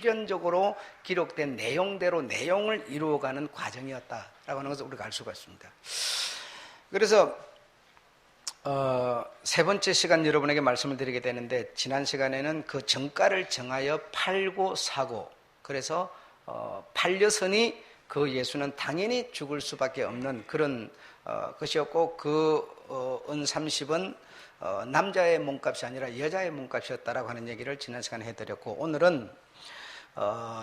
필연적으로 기록된 내용대로 내용을 이루어가는 과정이었다라고 하는 것을 우리가 알 수가 있습니다. 그래서 세 번째 시간 여러분에게 말씀을 드리게 되는데, 지난 시간에는 그 정가를 정하여 팔고 사고, 그래서 팔려서니 그 예수는 당연히 죽을 수밖에 없는 그런 것이었고, 그 은 30은 남자의 몸값이 아니라 여자의 몸값이었다라고 하는 얘기를 지난 시간에 해드렸고, 오늘은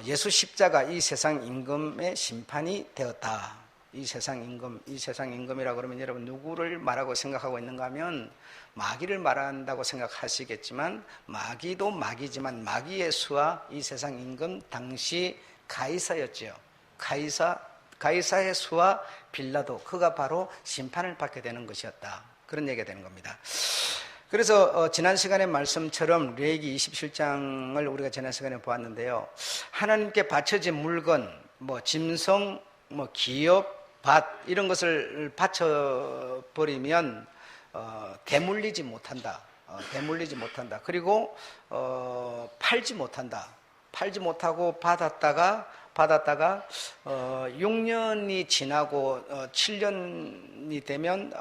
예수 십자가, 이 세상 임금의 심판이 되었다. 이 세상 임금이라고 그러면 여러분 누구를 말하고 생각하고 있는가 하면 마귀를 말한다고 생각하시겠지만, 마귀도 마귀지만 마귀의 수와 이 세상 임금, 당시 가이사였죠. 가이사의 수와 빌라도, 그가 바로 심판을 받게 되는 것이었다. 그런 얘기가 되는 겁니다. 그래서 지난 시간의 말씀처럼 레위기 27장을 우리가 지난 시간에 보았는데요. 하나님께 바쳐진 물건, 짐승, 기업, 밭, 이런 것을 바쳐버리면 대물리지 못한다. 그리고 팔지 못한다. 팔지 못하고 받았다가 6년이 지나고 7년이 되면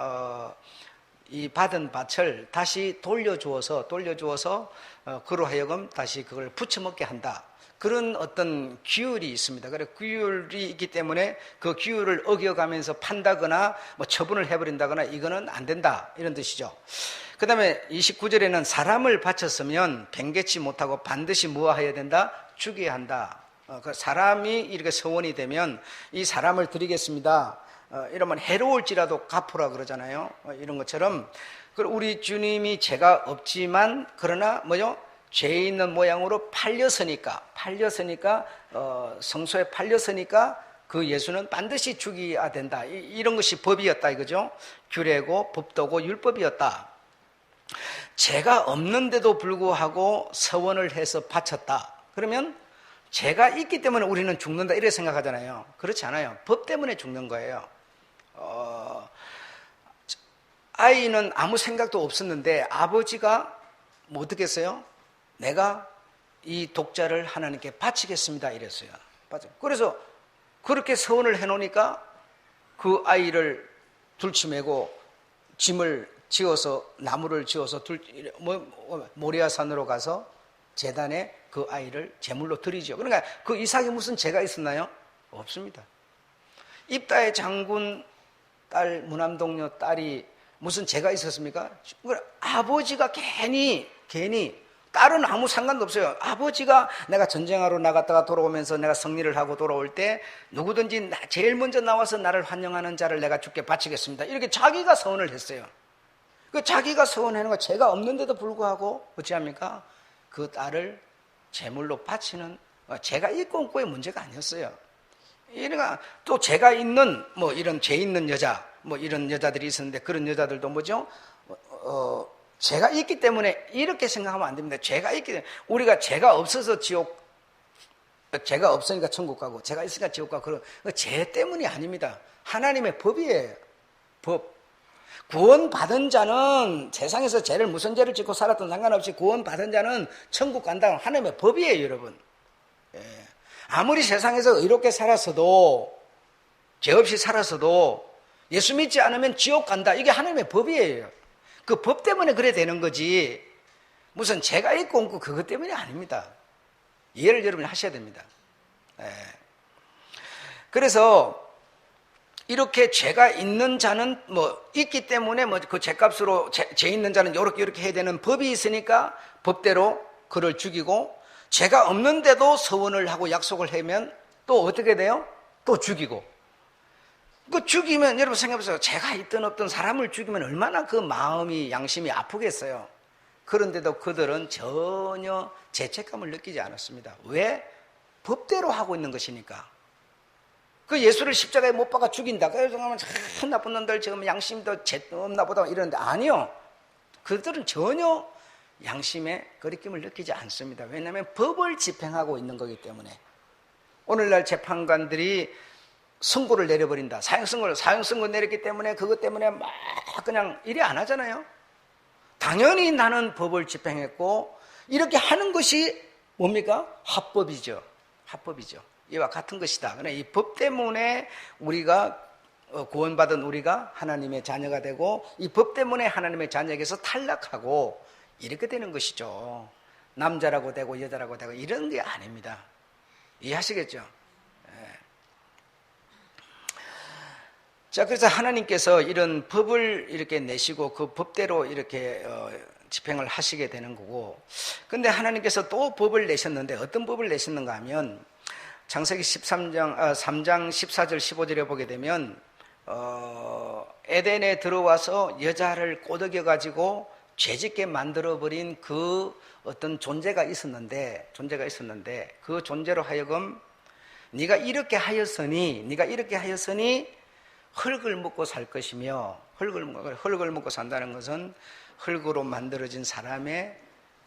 이 받은 밭을 다시 돌려주어서 그로 하여금 다시 그걸 부쳐먹게 한다. 그런 어떤 규율이 있습니다. 그래, 규율이 있기 때문에 그 규율을 어겨가면서 판다거나 처분을 해버린다거나 이거는 안 된다, 이런 뜻이죠. 그 다음에 29절에는 사람을 바쳤으면 변개치 못하고 반드시 무엇해야 된다? 죽여야 한다. 그 사람이 이렇게 서원이 되면 이 사람을 드리겠습니다. 이러면 해로울지라도 갚으라 그러잖아요. 이런 것처럼 우리 주님이 죄가 없지만, 그러나 죄 있는 모양으로 팔렸으니까 성소에 팔렸으니까 그 예수는 반드시 죽여야 된다. 이런 것이 법이었다 이거죠. 규례고 법도고 율법이었다. 죄가 없는데도 불구하고 서원을 해서 바쳤다. 그러면 죄가 있기 때문에 우리는 죽는다, 이렇게 생각하잖아요. 그렇지 않아요. 법 때문에 죽는 거예요. 아이는 아무 생각도 없었는데 아버지가 어떻게 했어요? 내가 이 독자를 하나님께 바치겠습니다, 이랬어요. 그래서 그렇게 서원을 해놓으니까 그 아이를 둘치매고 짐을 지어서, 나무를 지어서 모리아산으로 가서 제단에 그 아이를 제물로 드리죠. 그러니까 그 이삭이 무슨 죄가 있었나요? 없습니다. 입다의 장군 딸, 무남동녀 딸이 무슨 죄가 있었습니까? 아버지가 괜히 딸은 아무 상관도 없어요. 아버지가 내가 전쟁하러 나갔다가 돌아오면서 내가 승리를 하고 돌아올 때 누구든지 제일 먼저 나와서 나를 환영하는 자를 내가 주께 바치겠습니다, 이렇게 자기가 서원을 했어요. 그 자기가 서원하는 거, 죄가 없는데도 불구하고 어찌합니까? 그 딸을 제물로 바치는, 죄가 있고 없고의 문제가 아니었어요. 그러니까 또 죄가 있는 이런 죄 있는 여자, 이런 여자들이 있었는데, 그런 여자들도 죄가 있기 때문에 이렇게 생각하면 안 됩니다. 죄가 있기 때문에, 우리가 죄가 없어서 죄가 없으니까 천국 가고 죄가 있으니까 지옥 가고, 그런 죄 때문이 아닙니다. 하나님의 법이에요. 법. 구원받은 자는, 세상에서 죄를 무슨 죄를 짓고 살았든 상관없이 구원받은 자는 천국 간다는 하나님의 법이에요, 여러분. 아무리 세상에서 의롭게 살았어도, 죄 없이 살았어도 예수 믿지 않으면 지옥 간다, 이게 하나님의 법이에요. 그 법 때문에 그래 되는 거지, 무슨 죄가 있고 없고 그것 때문이 아닙니다. 이해를 여러분이 하셔야 됩니다. 그래서 이렇게 죄가 있는 자는 있기 때문에 그 죄값으로 죄 있는 자는 이렇게 해야 되는 법이 있으니까 법대로 그를 죽이고, 죄가 없는데도 서원을 하고 약속을 하면 또 어떻게 돼요? 또 죽이고. 그 죽이면 여러분 생각해보세요. 죄가 있든 없든 사람을 죽이면 얼마나 그 마음이, 양심이 아프겠어요. 그런데도 그들은 전혀 죄책감을 느끼지 않았습니다. 왜? 법대로 하고 있는 것이니까. 그 예수를 십자가에 못 박아 죽인다. 그래서 참 나쁜 놈들, 지금 양심도 죄 없나 보다 이러는데, 아니요. 그들은 전혀 양심의 거리낌을 느끼지 않습니다. 왜냐하면 법을 집행하고 있는 거기 때문에. 오늘날 재판관들이 선고를 내려버린다. 사형선고 내렸기 때문에 그것 때문에 막 그냥 일이 안 하잖아요. 당연히 나는 법을 집행했고, 이렇게 하는 것이 뭡니까? 합법이죠. 합법이죠. 이와 같은 것이다. 그러나 이 법 때문에 우리가 구원받은 우리가 하나님의 자녀가 되고 이 법 때문에 하나님의 자녀에게서 탈락하고 이렇게 되는 것이죠. 남자라고 되고 여자라고 되고 이런 게 아닙니다. 이해하시겠죠? 예. 자, 그래서 하나님께서 이런 법을 이렇게 내시고 그 법대로 이렇게 집행을 하시게 되는 거고, 근데 하나님께서 또 법을 내셨는데 어떤 법을 내셨는가 하면 창세기 3장 14절 15절에 보게 되면 에덴에 들어와서 여자를 꼬드겨 가지고 죄짓게 만들어버린 그 어떤 존재가 있었는데 그 존재로 하여금 네가 이렇게 하였으니 흙을 먹고 살 것이며, 흙을 먹고 산다는 것은 흙으로 만들어진 사람의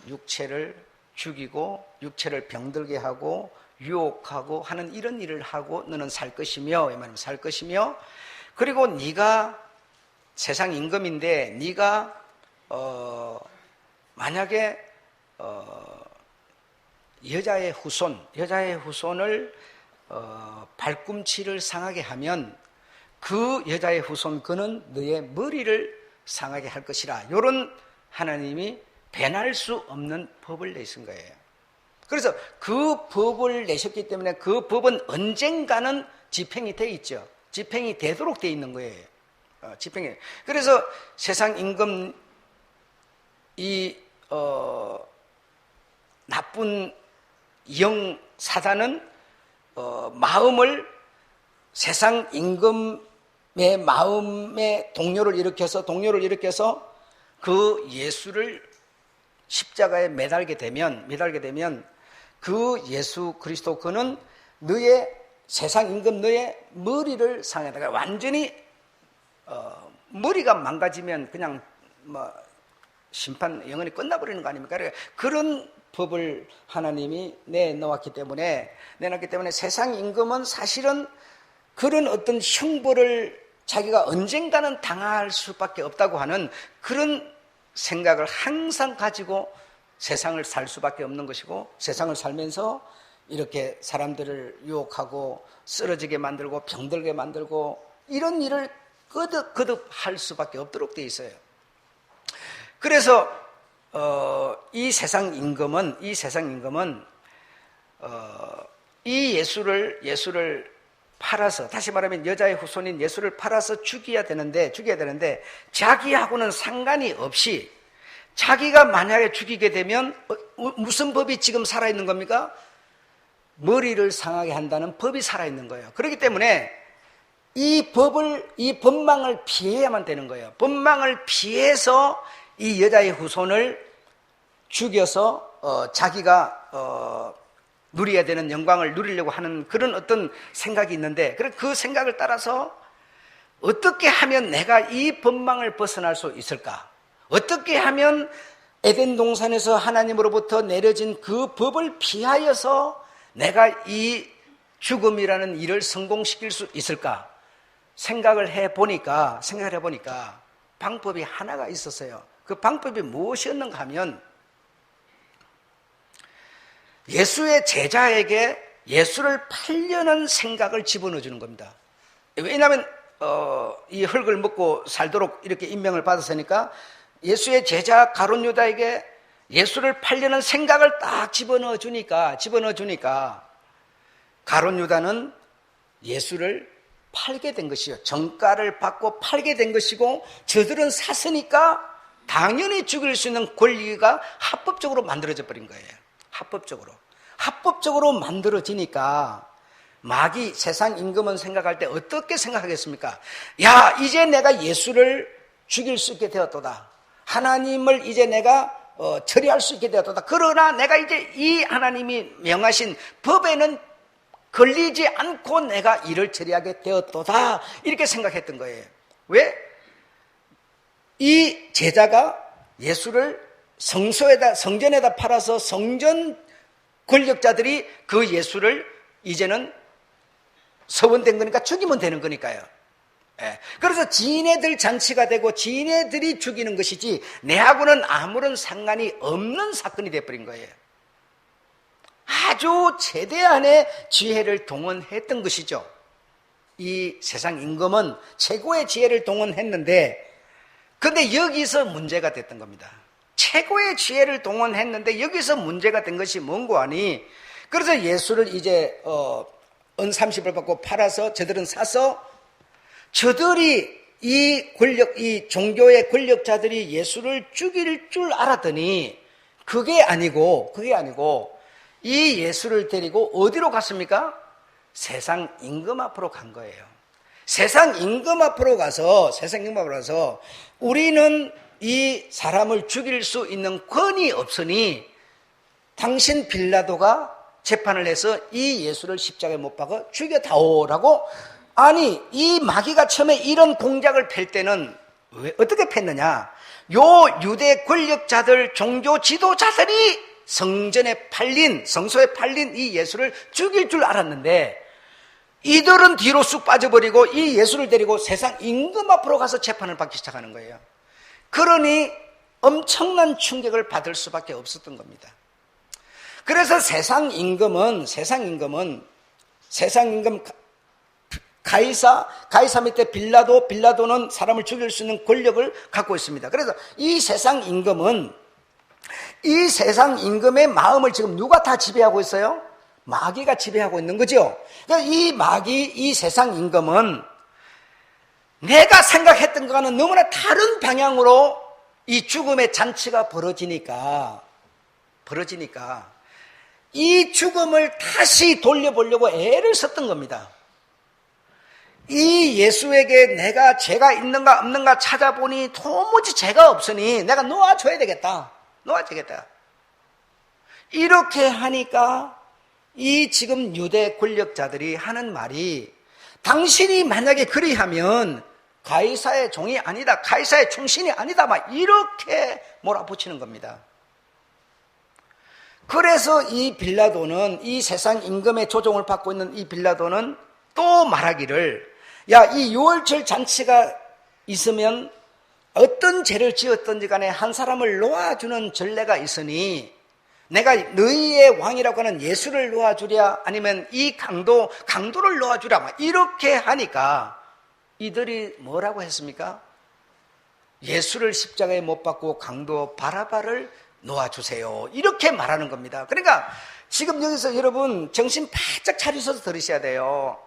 육체를 죽이고 육체를 병들게 하고 유혹하고 하는 이런 일을 하고 너는 살 것이며, 이 말은 살 것이며, 그리고 네가 세상 임금인데 네가 만약에 여자의 후손을 발꿈치를 상하게 하면 그 여자의 후손 그는 너의 머리를 상하게 할 것이라. 이런 하나님이 배날 수 없는 법을 내신 거예요. 그래서 그 법을 내셨기 때문에 그 법은 언젠가는 집행이 돼 있죠. 집행이 되도록 돼 있는 거예요. 집행이. 그래서 세상 임금 이 나쁜 영 사단은 마음을 세상 임금의 마음에 동요를 일으켜서 그 예수를 십자가에 매달게 되면 그 예수 그리스도 그는 너의 세상 임금 너의 머리를 상해다가 완전히 머리가 망가지면 그냥 심판 영원히 끝나버리는 거 아닙니까? 그런 법을 하나님이 내놓았기 때문에 세상 임금은 사실은 그런 어떤 형벌을 자기가 언젠가는 당할 수밖에 없다고 하는 그런 생각을 항상 가지고 세상을 살 수밖에 없는 것이고, 세상을 살면서 이렇게 사람들을 유혹하고 쓰러지게 만들고 병들게 만들고 이런 일을 거듭 할 수밖에 없도록 되어 있어요. 그래서 이 세상 임금은 이 예수를 팔아서, 다시 말하면 여자의 후손인 예수를 팔아서 죽여야 되는데 자기하고는 상관이 없이, 자기가 만약에 죽이게 되면 무슨 법이 지금 살아있는 겁니까? 머리를 상하게 한다는 법이 살아있는 거예요. 그렇기 때문에 이 법망을 피해야만 되는 거예요. 법망을 피해서 이 여자의 후손을 죽여서 자기가 누려야 되는 영광을 누리려고 하는 그런 어떤 생각이 있는데, 그 생각을 따라서 어떻게 하면 내가 이 법망을 벗어날 수 있을까? 어떻게 하면 에덴 동산에서 하나님으로부터 내려진 그 법을 피하여서 내가 이 죽음이라는 일을 성공시킬 수 있을까? 생각을 해보니까 방법이 하나가 있었어요. 그 방법이 무엇이었는가 하면 예수의 제자에게 예수를 팔려는 생각을 집어넣어 주는 겁니다. 왜냐하면 이 흙을 먹고 살도록 이렇게 임명을 받았으니까 예수의 제자 가룟 유다에게 예수를 팔려는 생각을 딱 집어넣어 주니까 가룟 유다는 예수를 팔게 된 것이요, 정가를 받고 팔게 된 것이고, 저들은 샀으니까 당연히 죽일 수 있는 권리가 합법적으로 만들어져 버린 거예요. 합법적으로 만들어지니까 마귀 세상 임금은 생각할 때 어떻게 생각하겠습니까? 야, 이제 내가 예수를 죽일 수 있게 되었도다. 하나님을 이제 내가 처리할 수 있게 되었도다. 그러나 내가 이제 이 하나님이 명하신 법에는 걸리지 않고 내가 일을 처리하게 되었도다. 이렇게 생각했던 거예요. 왜? 이 제자가 예수를 성전에다 팔아서 성전 권력자들이 그 예수를 이제는 서원된 거니까 죽이면 되는 거니까요. 그래서 지네들 잔치가 되고 지네들이 죽이는 것이지 내하고는 아무런 상관이 없는 사건이 되어버린 거예요. 아주 최대한의 지혜를 동원했던 것이죠. 이 세상 임금은 최고의 지혜를 동원했는데, 근데 여기서 문제가 됐던 겁니다. 최고의 지혜를 동원했는데 여기서 문제가 된 것이 뭔고 하니, 그래서 예수를 이제 은 30을 받고 팔아서 저들은 사서, 저들이 이 종교의 권력자들이 예수를 죽일 줄 알았더니 그게 아니고 이 예수를 데리고 어디로 갔습니까? 세상 임금 앞으로 간 거예요. 세상 임금 앞으로 가서 우리는 이 사람을 죽일 수 있는 권이 없으니 당신 빌라도가 재판을 해서 이 예수를 십자가에 못 박아 죽여다오라고. 아니, 이 마귀가 처음에 이런 공작을 펼 때는 어떻게 폈느냐? 요 유대 권력자들, 종교 지도자들이 성소에 팔린 이 예수를 죽일 줄 알았는데, 이들은 뒤로 쑥 빠져버리고 이 예수를 데리고 세상 임금 앞으로 가서 재판을 받기 시작하는 거예요. 그러니 엄청난 충격을 받을 수밖에 없었던 겁니다. 그래서 세상 임금 가이사 밑에 빌라도는 사람을 죽일 수 있는 권력을 갖고 있습니다. 그래서 이 세상 임금의 마음을 지금 누가 다 지배하고 있어요? 마귀가 지배하고 있는 거죠. 그러니까 이 세상 임금은 내가 생각했던 것과는 너무나 다른 방향으로 이 죽음의 잔치가 벌어지니까 이 죽음을 다시 돌려보려고 애를 썼던 겁니다. 이 예수에게 내가 죄가 있는가 없는가 찾아보니 도무지 죄가 없으니 내가 놓아줘야 되겠다. 이렇게 하니까 이 지금 유대 권력자들이 하는 말이, 당신이 만약에 그리하면 가이사의 종이 아니다, 가이사의 충신이 아니다, 막 이렇게 몰아붙이는 겁니다. 그래서 이 빌라도는, 이 세상 임금의 조종을 받고 있는 이 빌라도는 또 말하기를, 야, 이 유월절 잔치가 있으면 어떤 죄를 지었든지 간에 한 사람을 놓아주는 전례가 있으니 내가 너희의 왕이라고 하는 예수를 놓아주랴, 아니면 이 강도를 놓아주랴, 막 이렇게 하니까 이들이 뭐라고 했습니까? 예수를 십자가에 못 박고 강도 바라바를 놓아주세요, 이렇게 말하는 겁니다. 그러니까 지금 여기서 여러분 정신 바짝 차리셔서 들으셔야 돼요.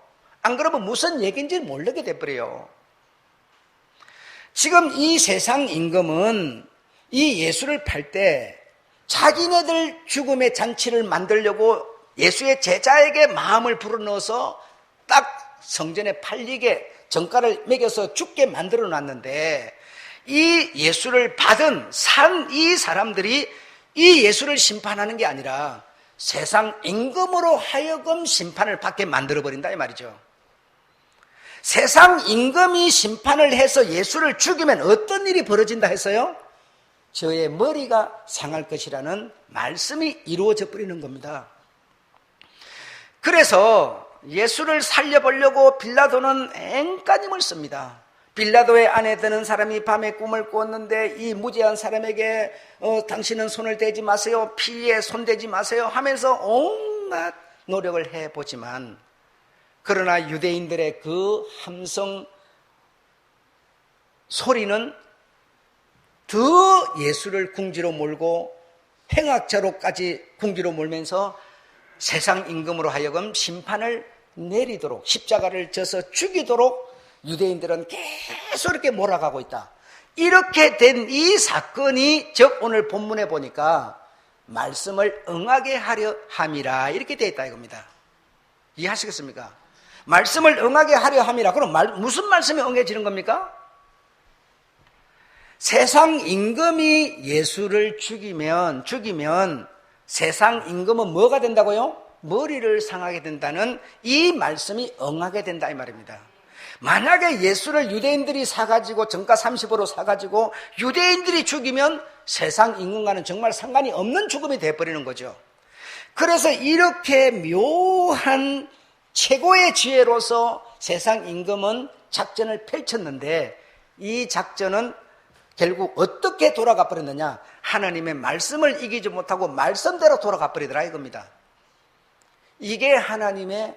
안 그러면 무슨 얘기인지 모르게 돼버려요. 지금 이 세상 임금은 이 예수를 팔 때 자기네들 죽음의 잔치를 만들려고 예수의 제자에게 마음을 불어넣어서 딱 성전에 팔리게 정가를 매겨서 죽게 만들어 놨는데, 이 예수를 산 이 사람들이 이 예수를 심판하는 게 아니라 세상 임금으로 하여금 심판을 받게 만들어버린다 이 말이죠. 세상 임금이 심판을 해서 예수를 죽이면 어떤 일이 벌어진다 했어요? 저의 머리가 상할 것이라는 말씀이 이루어져 버리는 겁니다. 그래서 예수를 살려보려고 빌라도는 앵까님을 씁니다. 빌라도의 안에 드는 사람이 밤에 꿈을 꾸었는데 이 무죄한 사람에게 당신은 손을 대지 마세요, 피에 손대지 마세요 하면서 온갖 노력을 해보지만, 그러나 유대인들의 그 함성 소리는 더 예수를 궁지로 몰고 행악자로까지 궁지로 몰면서 세상 임금으로 하여금 심판을 내리도록, 십자가를 져서 죽이도록 유대인들은 계속 이렇게 몰아가고 있다. 이렇게 된 이 사건이 즉 오늘 본문에 보니까 말씀을 응하게 하려 함이라 이렇게 되어 있다 이겁니다. 이해하시겠습니까? 말씀을 응하게 하려 함이라. 그럼 무슨 말씀이 응해지는 겁니까? 세상 임금이 예수를 죽이면 세상 임금은 뭐가 된다고요? 머리를 상하게 된다는 이 말씀이 응하게 된다 이 말입니다. 만약에 예수를 유대인들이 사가지고 정가 30으로 사가지고 유대인들이 죽이면 세상 임금과는 정말 상관이 없는 죽음이 돼버리는 거죠. 그래서 이렇게 묘한 최고의 지혜로서 세상 임금은 작전을 펼쳤는데, 이 작전은 결국 어떻게 돌아가 버렸느냐? 하나님의 말씀을 이기지 못하고 말씀대로 돌아가 버리더라 이겁니다. 이게 하나님의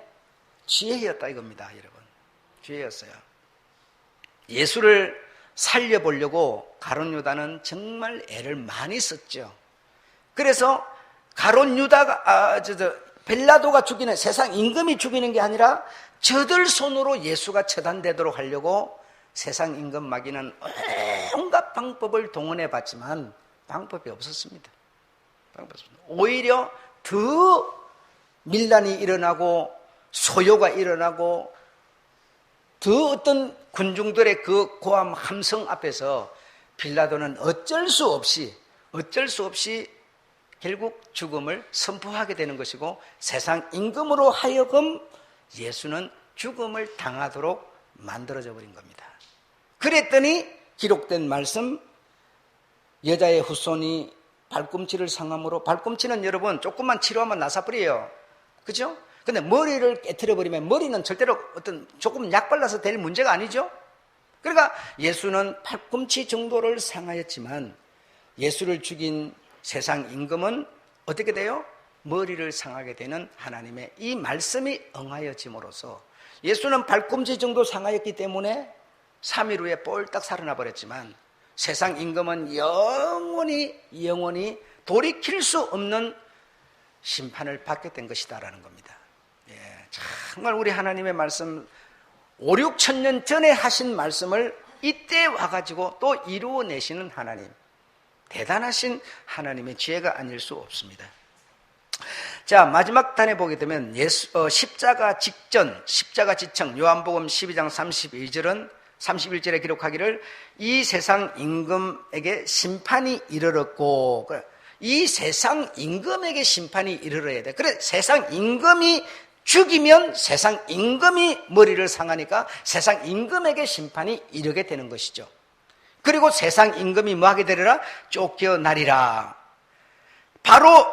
지혜였다 이겁니다, 여러분. 지혜였어요. 예수를 살려보려고 가룟 유다는 정말 애를 많이 썼죠. 그래서 가룟 유다가 빌라도가 죽이는, 세상 임금이 죽이는 게 아니라 저들 손으로 예수가 처단되도록 하려고 세상 임금 마귀는 온갖 방법을 동원해 봤지만 방법이 없었습니다. 오히려 더 밀란이 일어나고 소요가 일어나고 더 어떤 군중들의 그 고함 함성 앞에서 빌라도는 어쩔 수 없이 결국 죽음을 선포하게 되는 것이고, 세상 임금으로 하여금 예수는 죽음을 당하도록 만들어져 버린 겁니다. 그랬더니 기록된 말씀, 여자의 후손이 발꿈치를 상함으로, 발꿈치는 여러분 조금만 치료하면 나사버려요. 그죠? 근데 머리를 깨트려 버리면 머리는 절대로 어떤 조금 약 발라서 될 문제가 아니죠. 그러니까 예수는 팔꿈치 정도를 상하였지만 예수를 죽인 세상 임금은 어떻게 돼요? 머리를 상하게 되는 하나님의 이 말씀이 응하여짐으로써 예수는 발꿈치 정도 상하였기 때문에 3일 후에 폴딱 살아나 버렸지만, 세상 임금은 영원히 돌이킬 수 없는 심판을 받게 된 것이다라는 겁니다. 정말 우리 하나님의 말씀, 5, 6천 년 전에 하신 말씀을 이때 와가지고 또 이루어내시는 하나님, 대단하신 하나님의 지혜가 아닐 수 없습니다. 자, 마지막 단에 보게 되면 십자가 직전, 십자가 지청, 요한복음 12장 31절에 기록하기를 이 세상 임금에게 심판이 이르렀고, 이 세상 임금에게 심판이 이르러야 돼. 그래, 세상 임금이 죽이면 세상 임금이 머리를 상하니까 세상 임금에게 심판이 이르게 되는 것이죠. 그리고 세상 임금이 뭐하게 되리라? 쫓겨나리라. 바로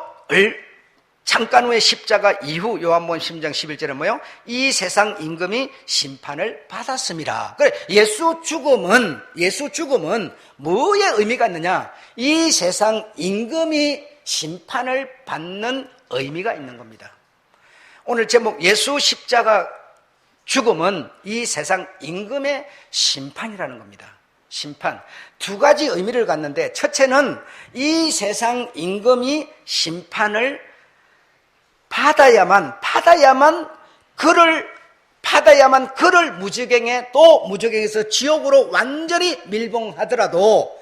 잠깐 후에 십자가 이후 요한복음 10장 11절에 뭐요? 이 세상 임금이 심판을 받았습니다. 그래, 예수 죽음은 뭐의 의미가 있느냐? 이 세상 임금이 심판을 받는 의미가 있는 겁니다. 오늘 제목, 예수 십자가 죽음은 이 세상 임금의 심판이라는 겁니다. 심판. 두 가지 의미를 갖는데, 첫째는 이 세상 임금이 심판을 받아야만 그를 무저갱에, 또 무저갱에서 지옥으로 완전히 밀봉하더라도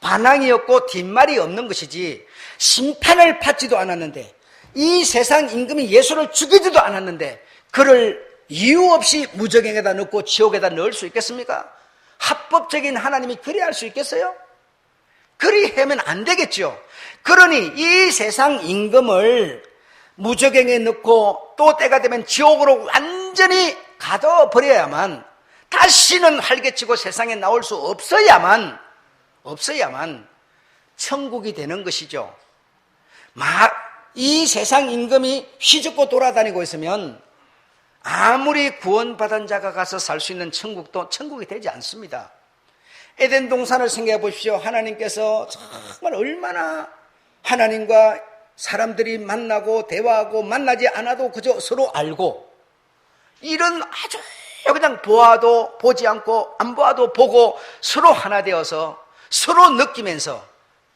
반항이 없고 뒷말이 없는 것이지, 심판을 받지도 않았는데, 이 세상 임금이 예수를 죽이지도 않았는데 그를 이유 없이 무저갱에다 넣고 지옥에다 넣을 수 있겠습니까? 합법적인 하나님이 그리 할 수 있겠어요? 그리 하면 안 되겠죠. 그러니 이 세상 임금을 무저갱에 넣고 또 때가 되면 지옥으로 완전히 가둬버려야만, 다시는 활개치고 세상에 나올 수 없어야만 천국이 되는 것이죠. 이 세상 임금이 휘젓고 돌아다니고 있으면 아무리 구원받은 자가 가서 살 수 있는 천국도 천국이 되지 않습니다. 에덴 동산을 생각해 보십시오. 하나님께서 정말 얼마나 하나님과 사람들이 만나고 대화하고, 만나지 않아도 그저 서로 알고, 이런 아주 그냥 보아도 보지 않고 안 보아도 보고 서로 하나 되어서 서로 느끼면서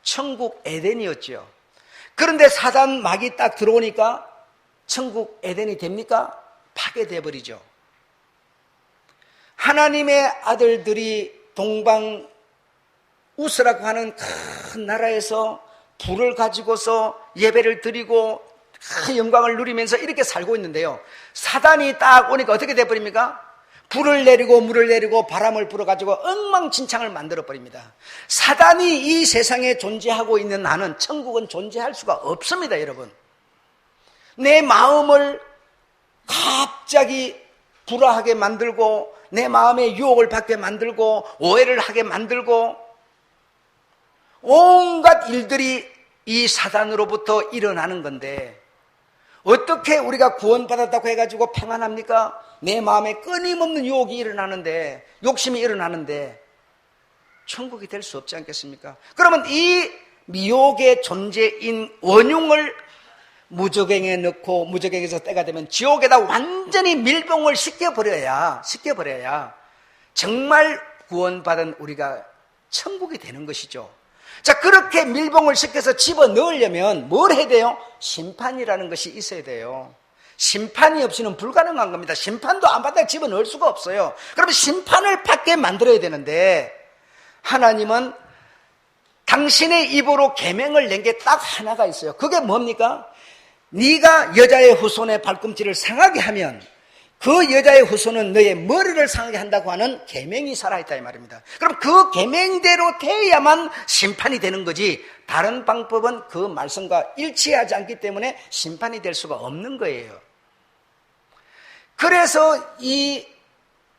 천국 에덴이었죠. 그런데 사단 마귀 딱 들어오니까 천국 에덴이 됩니까? 파괴돼 버리죠. 하나님의 아들들이 동방 우스라고 하는 큰 나라에서 불을 가지고서 예배를 드리고 큰 영광을 누리면서 이렇게 살고 있는데요, 사단이 딱 오니까 어떻게 돼버립니까? 불을 내리고 물을 내리고 바람을 불어가지고 엉망진창을 만들어버립니다. 사단이 이 세상에 존재하고 있는 한은 천국은 존재할 수가 없습니다. 여러분, 내 마음을 갑자기 불화하게 만들고, 내 마음에 유혹을 받게 만들고, 오해를 하게 만들고, 온갖 일들이 이 사단으로부터 일어나는 건데, 어떻게 우리가 구원받았다고 해가지고 평안합니까? 내 마음에 끊임없는 유혹이 일어나는데, 욕심이 일어나는데 천국이 될 수 없지 않겠습니까? 그러면 이 미혹의 존재인 원흉을 무저갱에 넣고 무저갱에서 때가 되면 지옥에다 완전히 밀봉을 시켜버려야 정말 구원받은 우리가 천국이 되는 것이죠. 자, 그렇게 밀봉을 시켜서 집어넣으려면 뭘 해야 돼요? 심판이라는 것이 있어야 돼요. 심판이 없이는 불가능한 겁니다. 심판도 안 받아 집어넣을 수가 없어요. 그러면 심판을 받게 만들어야 되는데 하나님은 당신의 입으로 계명을 낸 게 딱 하나가 있어요. 그게 뭡니까? 네가 여자의 후손의 발꿈치를 상하게 하면 그 여자의 후손은 너의 머리를 상하게 한다고 하는 계명이 살아있다 이 말입니다. 그럼 그 계명대로 되어야만 심판이 되는 거지 다른 방법은 그 말씀과 일치하지 않기 때문에 심판이 될 수가 없는 거예요. 그래서 이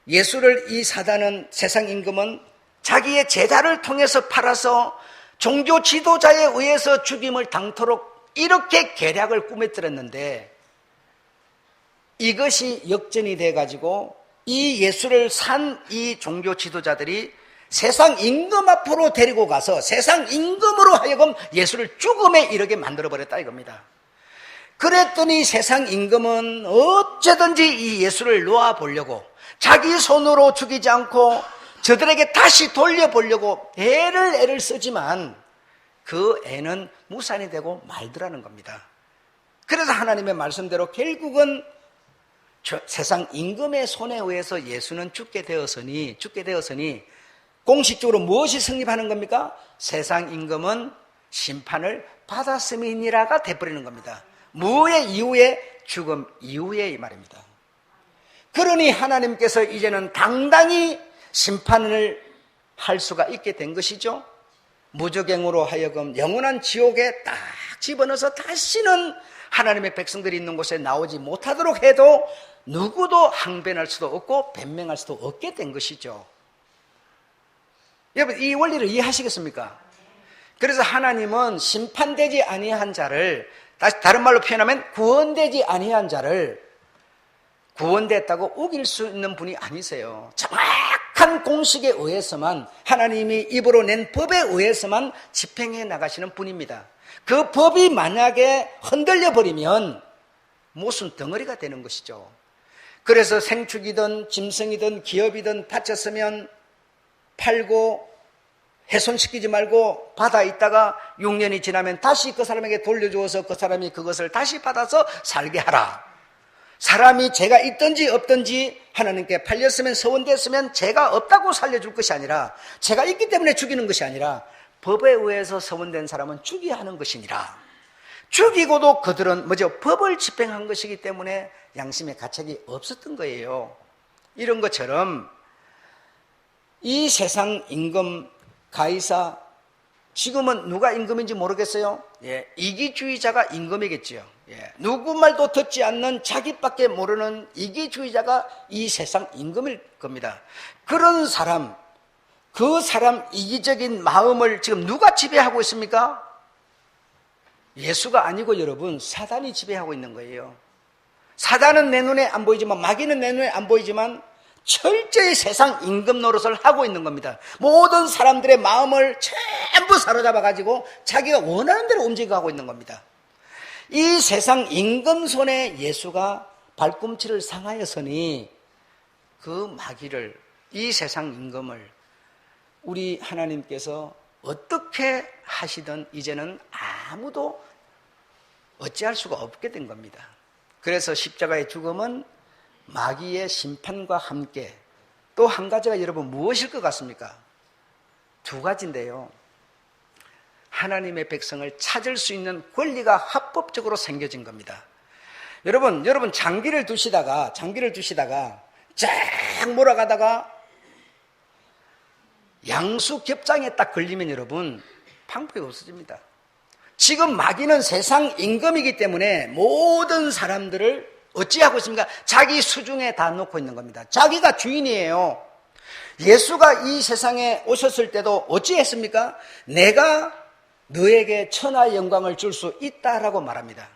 예수를 이 사단은 세상 임금은 자기의 제자를 통해서 팔아서 종교 지도자에 의해서 죽임을 당토록 이렇게 계략을 꾸며들었는데 이것이 역전이 돼가지고 이 예수를 산 이 종교 지도자들이 세상 임금 앞으로 데리고 가서 세상 임금으로 하여금 예수를 죽음에 이르게 만들어버렸다 이겁니다. 그랬더니 세상 임금은 어쩌든지 이 예수를 놓아보려고 자기 손으로 죽이지 않고 저들에게 다시 돌려보려고 애를 쓰지만 그 애는 무산이 되고 말더라는 겁니다. 그래서 하나님의 말씀대로 결국은 세상 임금의 손에 의해서 예수는 죽게 되었으니 공식적으로 무엇이 성립하는 겁니까? 세상 임금은 심판을 받았음이니라가 돼버리는 겁니다. 무의 이후에 죽음 이후에 이 말입니다. 그러니 하나님께서 이제는 당당히 심판을 할 수가 있게 된 것이죠. 무저갱으로 하여금 영원한 지옥에 딱 집어넣어서 다시는 하나님의 백성들이 있는 곳에 나오지 못하도록 해도 누구도 항변할 수도 없고 변명할 수도 없게 된 것이죠. 여러분 이 원리를 이해하시겠습니까? 그래서 하나님은 심판되지 아니한 자를 다른 말로 표현하면 구원되지 아니한 자를 구원됐다고 우길 수 있는 분이 아니세요. 정확한 공식에 의해서만 하나님이 입으로 낸 법에 의해서만 집행해 나가시는 분입니다. 그 법이 만약에 흔들려 버리면 무슨 덩어리가 되는 것이죠. 그래서 생축이든 짐승이든 기업이든 다쳤으면 팔고 훼손시키지 말고 받아 있다가 6년이 지나면 다시 그 사람에게 돌려주어서 그 사람이 그것을 다시 받아서 살게 하라. 사람이 죄가 있든지 없든지 하나님께 팔렸으면 서원됐으면 죄가 없다고 살려줄 것이 아니라 죄가 있기 때문에 죽이는 것이 아니라 법에 의해서 서원된 사람은 죽여야 하는 것이니라. 죽이고도 그들은 법을 집행한 것이기 때문에 양심의 가책이 없었던 거예요. 이런 것처럼 이 세상 임금 가이사, 지금은 누가 임금인지 모르겠어요. 이기주의자가 임금이겠지요. 누구 말도 듣지 않는 자기밖에 모르는 이기주의자가 이 세상 임금일 겁니다. 그런 사람, 그 사람 이기적인 마음을 지금 누가 지배하고 있습니까? 예수가 아니고 여러분 사단이 지배하고 있는 거예요. 사단은 내 눈에 안 보이지만 마귀는 내 눈에 안 보이지만 철저히 세상 임금 노릇을 하고 있는 겁니다. 모든 사람들의 마음을 전부 사로잡아가지고 자기가 원하는 대로 움직여가고 있는 겁니다. 이 세상 임금 손에 예수가 발꿈치를 상하였으니 그 마귀를, 이 세상 임금을 우리 하나님께서 어떻게 하시든 이제는 아무도 어찌할 수가 없게 된 겁니다. 그래서 십자가의 죽음은 마귀의 심판과 함께 또 한 가지가 여러분 무엇일 것 같습니까? 두 가지인데요. 하나님의 백성을 찾을 수 있는 권리가 합법적으로 생겨진 겁니다. 여러분 장기를 두시다가 쫙 몰아가다가 양수 겹장에 딱 걸리면 여러분 방법이 없어집니다. 지금 마귀는 세상 임금이기 때문에 모든 사람들을 어찌하고 있습니까? 자기 수중에 다 놓고 있는 겁니다. 자기가 주인이에요. 예수가 이 세상에 오셨을 때도 어찌했습니까? 내가 너에게 천하의 영광을 줄 수 있다라고 말합니다.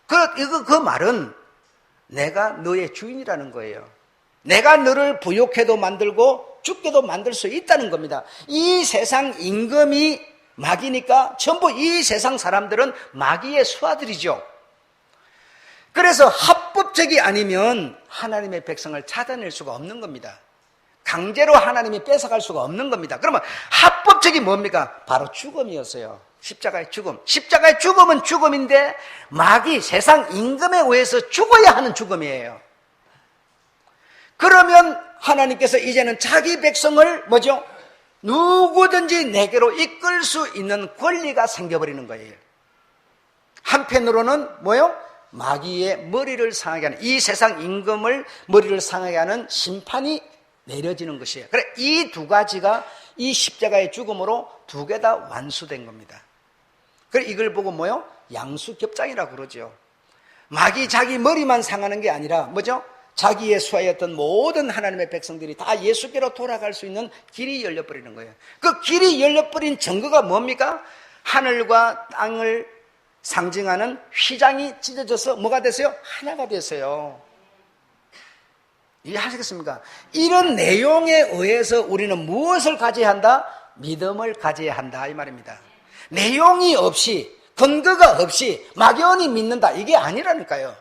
그 말은 내가 너의 주인이라는 거예요. 내가 너를 부욕해도 만들고 죽게도 만들 수 있다는 겁니다. 이 세상 임금이 마귀니까 전부 이 세상 사람들은 마귀의 수하들이죠. 그래서 합법적이 아니면 하나님의 백성을 찾아낼 수가 없는 겁니다. 강제로 하나님이 뺏어갈 수가 없는 겁니다. 그러면 합법적이 뭡니까? 바로 죽음이었어요. 십자가의 죽음. 십자가의 죽음은 죽음인데 마귀 세상 임금에 의해서 죽어야 하는 죽음이에요. 그러면 하나님께서 이제는 자기 백성을 뭐죠? 누구든지 내게로 이끌 수 있는 권리가 생겨버리는 거예요. 한편으로는 뭐요? 마귀의 머리를 상하게 하는, 이 세상 임금을 머리를 상하게 하는 심판이 내려지는 것이에요. 그래, 이 두 가지가 이 십자가의 죽음으로 두 개 다 완수된 겁니다. 그래, 이걸 보고 뭐요? 양수겹장이라고 그러죠. 마귀 자기 머리만 상하는 게 아니라 뭐죠? 자기의 수하였던 모든 하나님의 백성들이 다 예수께로 돌아갈 수 있는 길이 열려버리는 거예요. 그 길이 열려버린 증거가 뭡니까? 하늘과 땅을 상징하는 휘장이 찢어져서 뭐가 됐어요? 하나가 됐어요. 이해하시겠습니까? 이런 내용에 의해서 우리는 무엇을 가져야 한다? 믿음을 가져야 한다, 이 말입니다. 내용이 없이, 근거가 없이 막연히 믿는다, 이게 아니라니까요.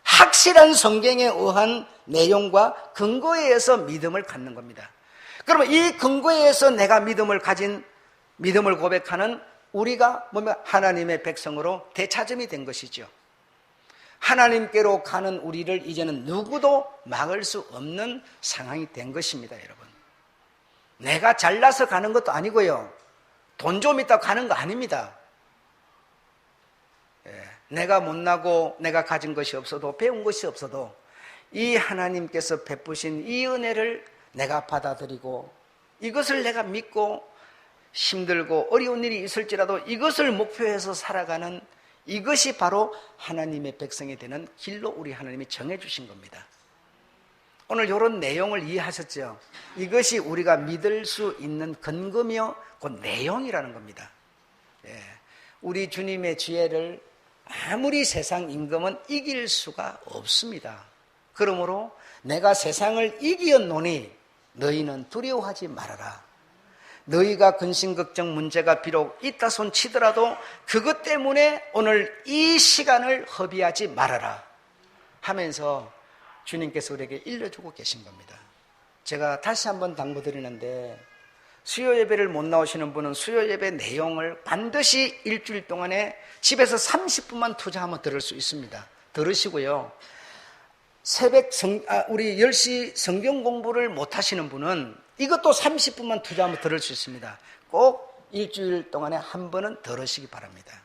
확실한 성경에 의한 내용과 근거에 의해서 믿음을 갖는 겁니다. 그러면 이 근거에 의해서 내가 믿음을 가진, 믿음을 고백하는 우리가 뭐면 하나님의 백성으로 대차점이 된 것이죠. 하나님께로 가는 우리를 이제는 누구도 막을 수 없는 상황이 된 것입니다, 여러분. 내가 잘나서 가는 것도 아니고요. 돈 좀 있다 가는 거 아닙니다. 내가 못나고 내가 가진 것이 없어도, 배운 것이 없어도 이 하나님께서 베푸신 이 은혜를 내가 받아들이고 이것을 내가 믿고 힘들고 어려운 일이 있을지라도 이것을 목표해서 살아가는, 이것이 바로 하나님의 백성이 되는 길로 우리 하나님이 정해주신 겁니다. 오늘 이런 내용을 이해하셨죠? 이것이 우리가 믿을 수 있는 근거며 그 내용이라는 겁니다. 우리 주님의 지혜를 아무리 세상 임금은 이길 수가 없습니다. 그러므로 내가 세상을 이기었노니 너희는 두려워하지 말아라. 너희가 근심걱정 문제가 비록 있다 손 치더라도 그것 때문에 오늘 이 시간을 허비하지 말아라 하면서 주님께서 우리에게 일러주고 계신 겁니다. 제가 다시 한번 당부드리는데, 수요 예배를 못 나오시는 분은 수요 예배 내용을 반드시 일주일 동안에 집에서 30분만 투자하면 들을 수 있습니다. 들으시고요. 우리 10시 성경 공부를 못 하시는 분은 이것도 30분만 투자하면 들을 수 있습니다. 꼭 일주일 동안에 한 번은 들으시기 바랍니다.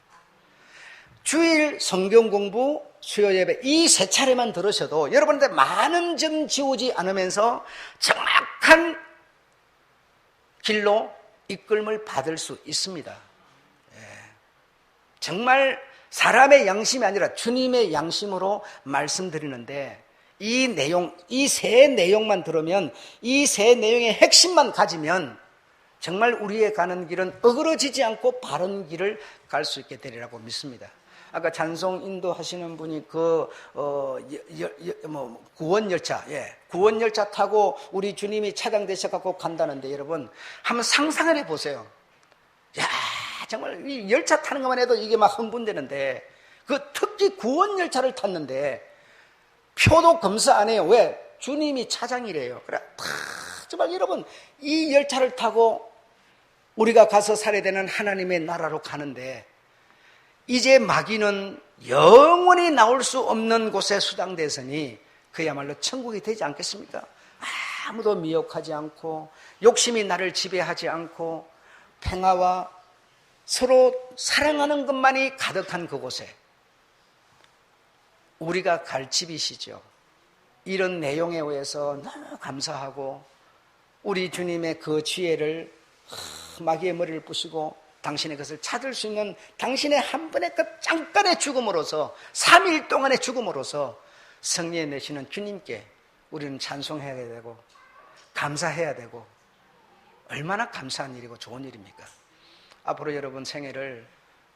주일 성경 공부, 수요 예배 이 세 차례만 들으셔도 여러분한테 많은 점 지우지 않으면서 정확한 길로 이끌림을 받을 수 있습니다. 정말 사람의 양심이 아니라 주님의 양심으로 말씀드리는데, 이 내용, 이 세 내용만 들으면, 이 세 내용의 핵심만 가지면 정말 우리의 가는 길은 어그러지지 않고 바른 길을 갈 수 있게 되리라고 믿습니다. 아까 찬송 인도하시는 분이 구원열차, 구원열차 타고 우리 주님이 차량되셔갖고 간다는데, 여러분 한번 상상을 해보세요. 야, 정말 이 열차 타는 것만 해도 이게 막 흥분되는데, 그 특히 구원열차를 탔는데 표도 검사 안 해요. 왜? 주님이 차장이래요. 그래, 정말 여러분 이 열차를 타고 우리가 가서 살아야 되는 하나님의 나라로 가는데, 이제 마귀는 영원히 나올 수 없는 곳에 수당되서니 그야말로 천국이 되지 않겠습니까? 아무도 미혹하지 않고 욕심이 나를 지배하지 않고 평화와 서로 사랑하는 것만이 가득한 그곳에 우리가 갈 집이시죠. 이런 내용에 의해서 너무 감사하고, 우리 주님의 그 지혜를 마귀의 머리를 부시고 당신의 것을 찾을 수 있는 당신의 한 번의 그 잠깐의 죽음으로서, 3일 동안의 죽음으로서 승리해 내시는 주님께 우리는 찬송해야 되고 감사해야 되고, 얼마나 감사한 일이고 좋은 일입니까? 앞으로 여러분 생애를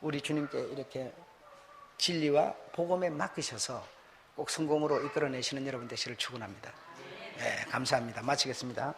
우리 주님께 이렇게 진리와 복음에 맡기셔서 꼭 성공으로 이끌어내시는 여러분 되시기를 축원합니다. 감사합니다. 마치겠습니다.